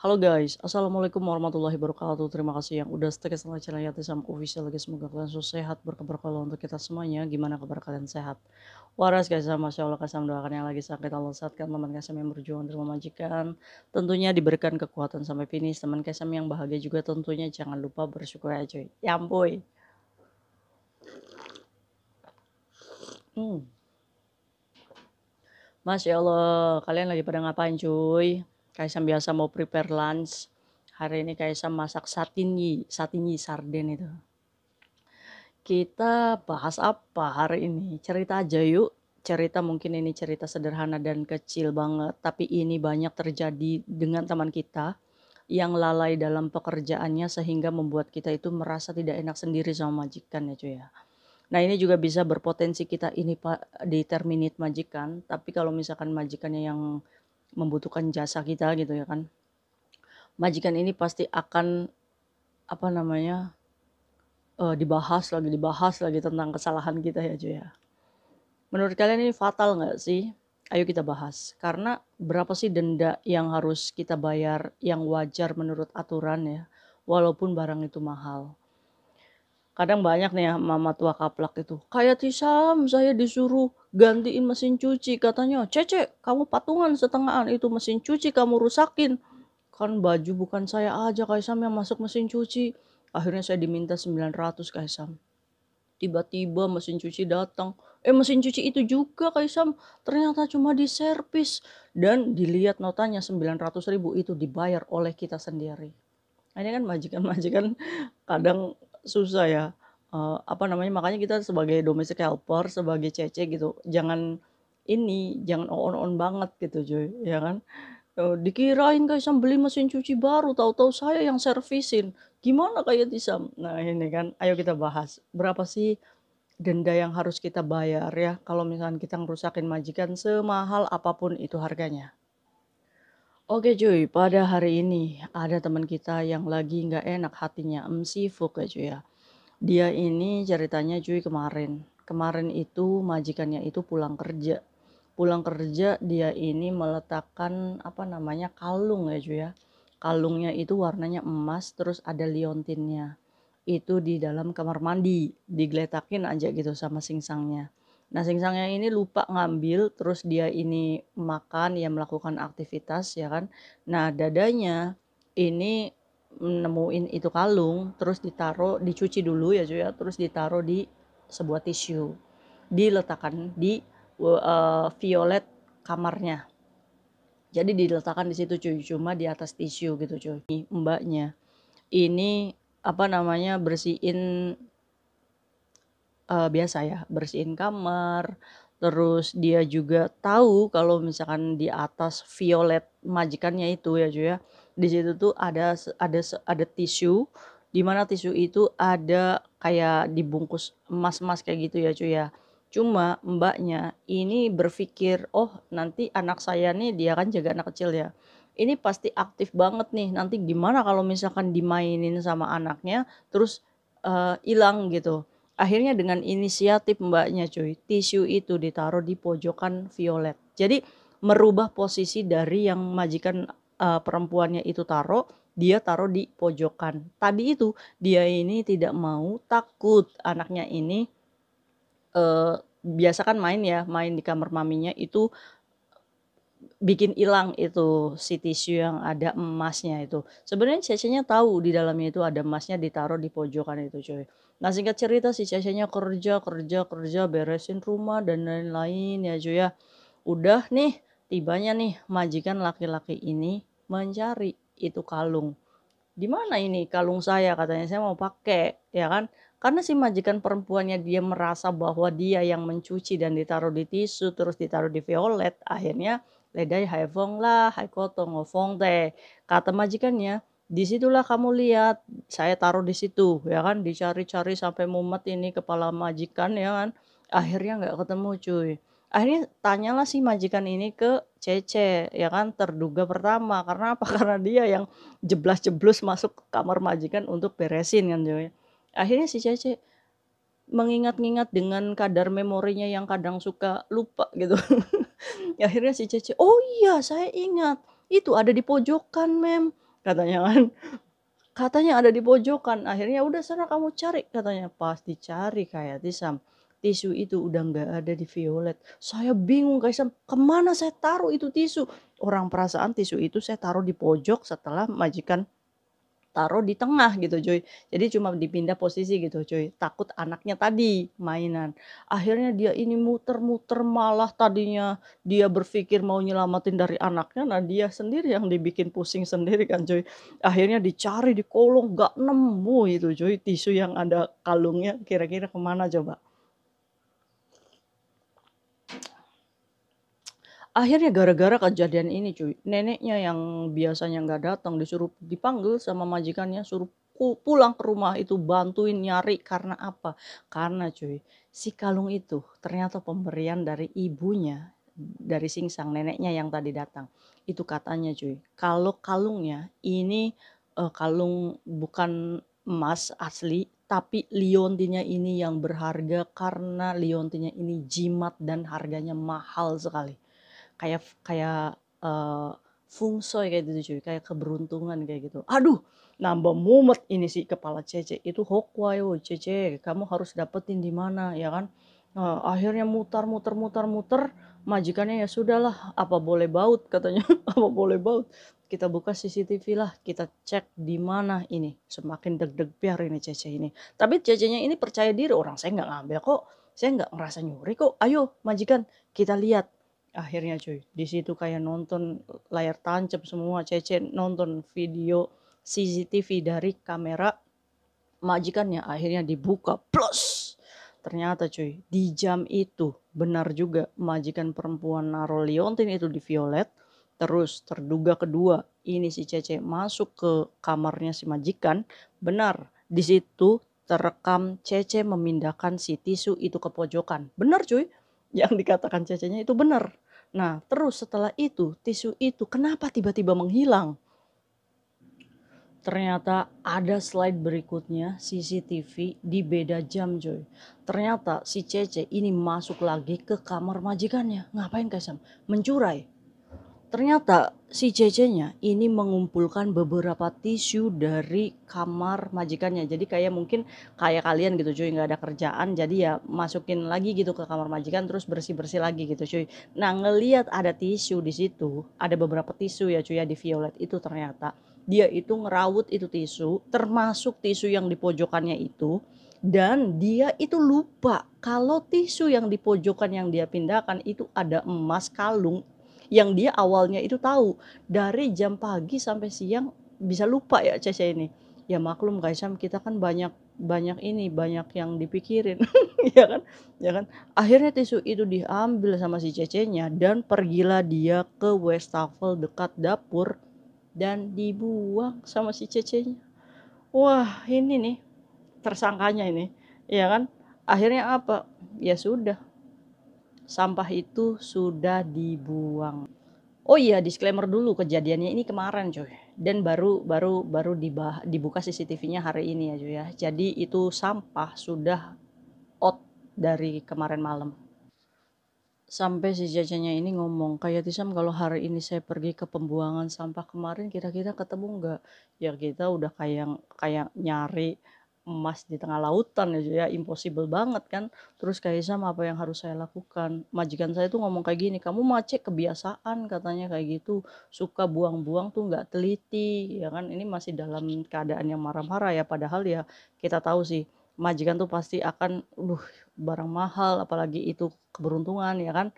Halo guys, assalamualaikum warahmatullahi wabarakatuh. Terima kasih yang udah stay sama channel Yatisam Official guys. Semoga kalian selalu sehat, berkabar kalau untuk kita semuanya. Gimana kabar kalian sehat? Waras guys, masya Allah kasih doakan yang lagi sakit Allah sehatkan, teman kasih yang berjuang dan memajikan. Tentunya diberikan kekuatan sampai finish. Teman kasih yang bahagia juga tentunya jangan lupa bersyukur ya cuy. Ya ampun. Hmm. Masya Allah, kalian lagi pada ngapain cuy? Kaisam biasa mau prepare lunch. Hari ini Kaisam masak satinyi sarden itu. Kita bahas apa hari ini? Cerita aja yuk. Cerita mungkin ini cerita sederhana dan kecil banget, tapi ini banyak terjadi dengan teman kita yang lalai dalam pekerjaannya sehingga membuat kita itu merasa tidak enak sendiri sama majikan ya cuy ya. Nah ini juga bisa berpotensi kita ini Pak di-terminate majikan, tapi kalau misalkan majikannya yang membutuhkan jasa kita gitu ya kan, majikan ini pasti akan apa namanya dibahas lagi tentang kesalahan kita ya cuy ya. Menurut kalian ini fatal nggak sih? Ayo kita bahas. Karena berapa sih denda yang harus kita bayar yang wajar menurut aturan ya, walaupun barang itu mahal. Kadang banyak nih ya mama tua kaplak itu, kayak Tisam saya disuruh gantiin mesin cuci, katanya Cece kamu patungan setengahan itu mesin cuci kamu rusakin, kan baju bukan saya aja Kaisam yang masuk mesin cuci. Akhirnya saya diminta 900 Kaisam. Tiba-tiba mesin cuci datang, mesin cuci itu juga Kaisam ternyata cuma diservis dan dilihat notanya 900.000 itu dibayar oleh kita sendiri. Nah, ini kan majikan-majikan kadang susah ya, apa namanya, makanya kita sebagai domestic helper, sebagai cece gitu, jangan on-on banget gitu cuy, ya kan. Dikirain Kaisang beli mesin cuci baru, tahu-tahu saya yang servisin. Gimana kayak Tisam? Nah ini kan, ayo kita bahas, berapa sih denda yang harus kita bayar ya, kalau misalkan kita ngerusakin majikan semahal apapun itu harganya. Oke cuy, pada hari ini ada teman kita yang lagi nggak enak hatinya, Fuk ya cuy ya. Dia ini ceritanya cuy kemarin itu majikannya itu pulang kerja. Pulang kerja dia ini meletakkan apa namanya kalung ya cuy ya. Kalungnya itu warnanya emas terus ada liontinnya. Itu di dalam kamar mandi, digeletakin aja gitu sama singsangnya. Nah, singsangnya ini lupa ngambil, terus dia ini makan, ya melakukan aktivitas ya kan. Nah, dadanya ini nemuin itu kalung, terus dicuci dulu ya cuy ya, terus ditaruh di sebuah tisu. Diletakkan di violet kamarnya. Jadi diletakkan di situ cuy, cuma di atas tisu gitu cuy. Mbaknya ini apa namanya bersihin biasa ya, bersihin kamar, terus dia juga tahu kalau misalkan di atas violet majikannya itu ya cuy ya, di situ tuh ada tisu, di mana tisu itu ada kayak dibungkus emas-emas kayak gitu ya cuy ya. Cuma mbaknya ini berpikir, "Oh nanti anak saya nih," dia kan jaga anak kecil ya, "ini pasti aktif banget nih, nanti gimana kalau misalkan dimainin sama anaknya terus, hilang," gitu. Akhirnya dengan inisiatif Mbaknya cuy, tisu itu ditaruh di pojokan violet. Jadi merubah posisi dari yang majikan, perempuannya itu taruh, dia taruh di pojokan. Tadi itu dia ini tidak mau, takut anaknya ini, biasa kan main di kamar maminya itu bikin hilang itu si tisu yang ada emasnya itu. Sebenarnya Cecenya tahu di dalamnya itu ada emasnya ditaruh di pojokan itu cuy. Nah singkat cerita si Cecenya kerja beresin rumah dan lain-lain ya cuy ya. Udah nih tibanya nih majikan laki-laki ini mencari itu kalung. "Di mana ini kalung saya?" katanya, "Saya mau pakai." Ya kan. Karena si majikan perempuannya dia merasa bahwa dia yang mencuci dan ditaruh di tisu, terus ditaruh di violet, akhirnya "Ledai hai feng lah, hai kotong ngofong teh." Kata majikannya, "Di situlah kamu lihat, saya taruh di situ." Ya kan, dicari-cari sampai mumet ini kepala majikan ya kan, akhirnya nggak ketemu cuy. Akhirnya tanyalah si majikan ini ke Cece, ya kan, terduga pertama, karena apa? Karena dia yang jeblas-jeblus masuk ke kamar majikan untuk beresin kan cuy. Akhirnya si Cece mengingat-ingat dengan kadar memorinya yang kadang suka lupa gitu. Akhirnya si Cece, "Oh iya saya ingat, itu ada di pojokan Mem." katanya kan. Katanya ada di pojokan, akhirnya udah sana kamu cari katanya. Pas dicari kayak Tisam, tisu itu udah nggak ada di Violet. Saya bingung Kak Isam, kemana saya taruh itu tisu? Orang perasaan tisu itu saya taruh di pojok setelah majikan taruh di tengah gitu cuy. Jadi cuma dipindah posisi gitu cuy. Takut anaknya tadi mainan. Akhirnya dia ini muter-muter malah tadinya dia berpikir mau nyelamatin dari anaknya. Nah dia sendiri yang dibikin pusing sendiri kan cuy. Akhirnya dicari di kolong gak nemu itu cuy. Tisu yang ada kalungnya kira-kira kemana coba. Akhirnya gara-gara kejadian ini cuy, neneknya yang biasanya nggak datang disuruh dipanggil sama majikannya, suruh pulang ke rumah itu bantuin nyari karena apa? Karena cuy, si kalung itu ternyata pemberian dari ibunya, dari Singsang, neneknya yang tadi datang. Itu katanya cuy, kalau kalungnya ini kalung bukan emas asli, tapi liontinnya ini yang berharga karena liontinnya ini jimat dan harganya mahal sekali. Kayak kayak, feng shui kayak gitu cuy, kayak keberuntungan kayak gitu. Aduh, nambah mumet ini si kepala Cece, itu "Hokwai wo Cece, kamu harus dapetin di mana," ya kan. Akhirnya mutar muter muter muter, majikannya, "Ya sudahlah, apa boleh baut," katanya, "apa boleh baut. Kita buka CCTV lah, kita cek di mana ini." Semakin deg-deg biar ini Cece ini. Tapi Cecenya ini percaya diri, "Orang saya nggak ngambil kok, saya nggak ngerasa nyuri kok. Ayo majikan, kita lihat." Akhirnya cuy, di situ kayak nonton layar tancap semua, Cece nonton video CCTV dari kamera majikannya, akhirnya dibuka, plus ternyata cuy, di jam itu benar juga majikan perempuan naruh liontin itu di Violet, terus terduga kedua ini si Cece masuk ke kamarnya si majikan, benar di situ terekam Cece memindahkan si tisu itu ke pojokan, benar cuy, yang dikatakan Cecenya itu benar. Nah, terus setelah itu, tisu itu kenapa tiba-tiba menghilang? Ternyata ada slide berikutnya CCTV di beda jam coy. Ternyata si Cece ini masuk lagi ke kamar majikannya. Ngapain Kaisam? Mencurai. Ternyata si Cece-nya ini mengumpulkan beberapa tisu dari kamar majikannya. Jadi kayak mungkin kayak kalian gitu cuy, nggak ada kerjaan jadi ya masukin lagi gitu ke kamar majikan terus bersih-bersih lagi gitu cuy. Nah ngelihat ada tisu di situ, ada beberapa tisu ya cuy ya di Violet itu ternyata dia itu ngerawut itu tisu, termasuk tisu yang di pojokannya itu, dan dia itu lupa kalau tisu yang di pojokan yang dia pindahkan itu ada emas kalung yang dia awalnya itu tahu dari jam pagi sampai siang bisa lupa ya Cece ini. Ya maklum Kaisam kita kan banyak banyak ini banyak yang dipikirin ya kan ya kan akhirnya tisu itu diambil sama si Cecenya dan pergilah dia ke wastafel dekat dapur dan dibuang sama si Cecenya. Wah ini nih tersangkanya ini ya kan akhirnya apa ya sudah sampah itu sudah dibuang. Oh iya, disclaimer dulu kejadiannya ini kemarin coy. Dan baru dibuka CCTV-nya hari ini ya cuy ya. Jadi itu sampah sudah out dari kemarin malam. Sampai si Jajanya ini ngomong, kayak Tisam kalau hari ini saya pergi ke pembuangan sampah kemarin kira-kira ketemu nggak? Ya kita udah kayak kayak nyari emas di tengah lautan ya, impossible banget kan. Terus kayak sama apa yang harus saya lakukan? Majikan saya tuh ngomong kayak gini, kamu macet kebiasaan katanya kayak gitu, suka buang-buang tuh nggak teliti, ya kan? Ini masih dalam keadaan yang marah-marah ya, padahal ya kita tahu sih majikan tuh pasti akan, barang mahal apalagi itu keberuntungan ya kan.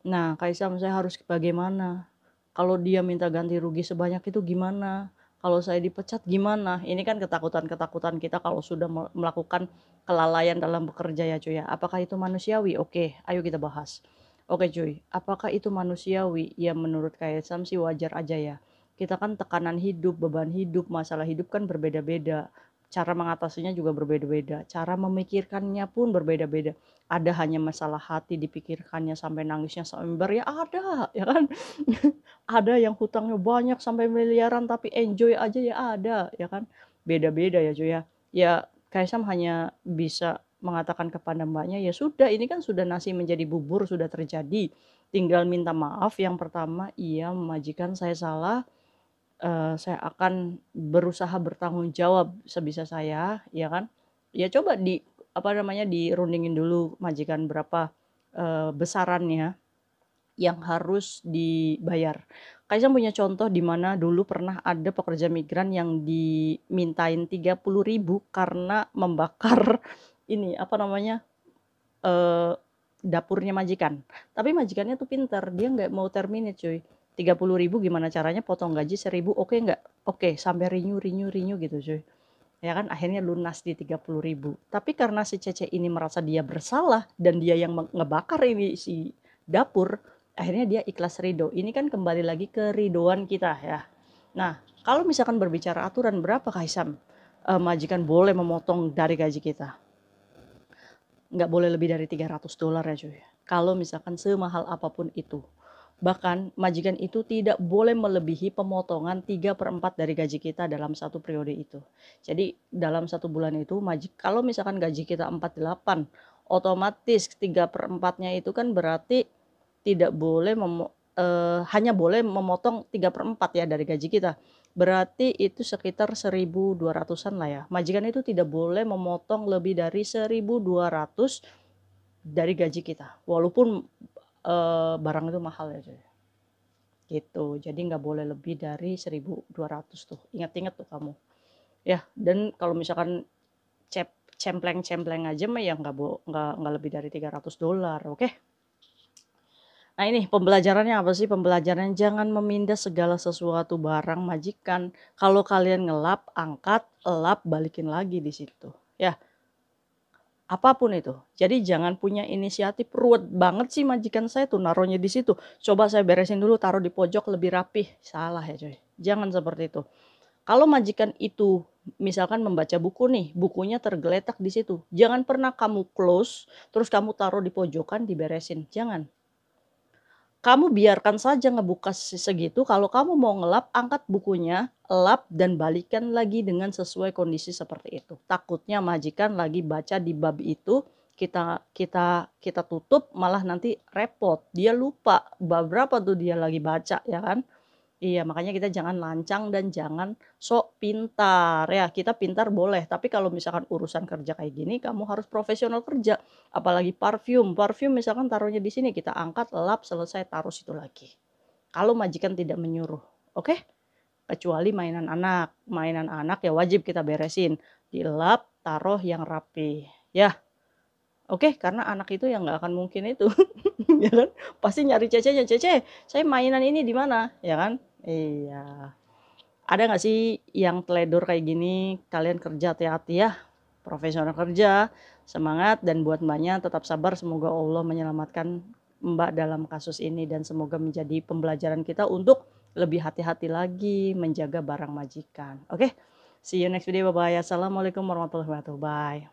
Nah Kaisam saya harus bagaimana? Kalau dia minta ganti rugi sebanyak itu gimana? Kalau saya dipecat gimana? Ini kan ketakutan-ketakutan kita kalau sudah melakukan kelalaian dalam bekerja ya cuy ya. Apakah itu manusiawi? Oke, ayo kita bahas. Oke cuy, apakah itu manusiawi? Ya menurut Kaisam sih wajar aja ya. Kita kan tekanan hidup, beban hidup, masalah hidup kan berbeda-beda. Cara mengatasinya juga berbeda-beda. Cara memikirkannya pun berbeda-beda. Ada hanya masalah hati dipikirkannya sampai nangisnya sampai ember ya ada, ya kan? Ada yang hutangnya banyak sampai miliaran tapi enjoy aja ya ada, ya kan? Beda-beda ya cuy ya. Ya Kaisam hanya bisa mengatakan kepada Mbaknya, ya sudah ini kan sudah nasi menjadi bubur sudah terjadi. Tinggal minta maaf yang pertama, iya majikan saya salah, saya akan berusaha bertanggung jawab sebisa saya, ya kan. Ya coba apa namanya, dirundingin dulu majikan berapa, besarannya yang harus dibayar. Kaisang punya contoh di mana dulu pernah ada pekerja migran yang dimintain 30.000 karena membakar ini, apa namanya, eee, dapurnya majikan. Tapi majikannya tuh pinter, dia nggak mau terminate cuy. 30.000 gimana caranya potong gaji 1.000 oke nggak? Oke, sampai renew gitu cuy. Ya kan akhirnya lunas di 30.000. Tapi karena si Cece ini merasa dia bersalah dan dia yang ngebakar ini si dapur, akhirnya dia ikhlas ridho. Ini kan kembali lagi ke ridhoan kita ya. Nah, kalau misalkan berbicara aturan berapa Kaisam, majikan boleh memotong dari gaji kita? Nggak boleh lebih dari $300 ya cuy. Kalau misalkan semahal apapun itu. Bahkan majikan itu tidak boleh melebihi pemotongan 3/4 dari gaji kita dalam satu periode itu. Jadi dalam satu bulan itu kalau misalkan gaji kita 48, otomatis 3/4-nya itu kan berarti tidak boleh hanya boleh memotong 3/4 ya dari gaji kita. Berarti itu sekitar 1.200-an lah ya. Majikan itu tidak boleh memotong lebih dari 1.200 dari gaji kita. Walaupun barang itu mahal ya cuy. Gitu. Jadi nggak boleh lebih dari 1.200 tuh. Ingat-ingat tuh kamu. Ya, dan kalau misalkan cempleng-cempleng aja mah ya nggak lebih dari $300, oke? Nah ini pembelajarannya apa sih? Pembelajarannya jangan memindah segala sesuatu barang majikan. Kalau kalian ngelap, angkat, elap, balikin lagi di situ. Ya, apapun itu. Jadi jangan punya inisiatif, ruwet banget sih majikan saya tuh naruhnya di situ. Coba saya beresin dulu, taruh di pojok lebih rapih. Salah ya coy. Jangan seperti itu. Kalau majikan itu misalkan membaca buku nih, bukunya tergeletak di situ. Jangan pernah kamu close, terus kamu taruh di pojokan diberesin. Jangan. Kamu biarkan saja ngebuka segitu, kalau kamu mau ngelap, angkat bukunya, lap dan balikan lagi dengan sesuai kondisi seperti itu. Takutnya majikan lagi baca di bab itu, kita tutup malah nanti repot. Dia lupa bab berapa tuh dia lagi baca ya kan? Iya, makanya kita jangan lancang dan jangan sok pintar ya. Kita pintar boleh, tapi kalau misalkan urusan kerja kayak gini, kamu harus profesional kerja. Apalagi parfum, parfum misalkan taruhnya di sini, kita angkat, lap, selesai, taruh situ lagi. Kalau majikan tidak menyuruh, oke? Kecuali mainan anak ya wajib kita beresin, dilap, taruh yang rapi, ya. Oke, karena anak itu yang nggak akan mungkin itu, ya kan? Pasti nyari Cecenya, "Cece, saya mainan ini di mana?" Ya kan? Iya. Ada nggak sih yang teledor kayak gini? Kalian kerja hati-hati ya, profesional kerja, semangat dan buat Mbaknya tetap sabar, semoga Allah menyelamatkan Mbak dalam kasus ini dan semoga menjadi pembelajaran kita untuk lebih hati-hati lagi menjaga barang majikan. Oke, see you next video, bye-bye. Assalamualaikum warahmatullahi wabarakatuh, bye.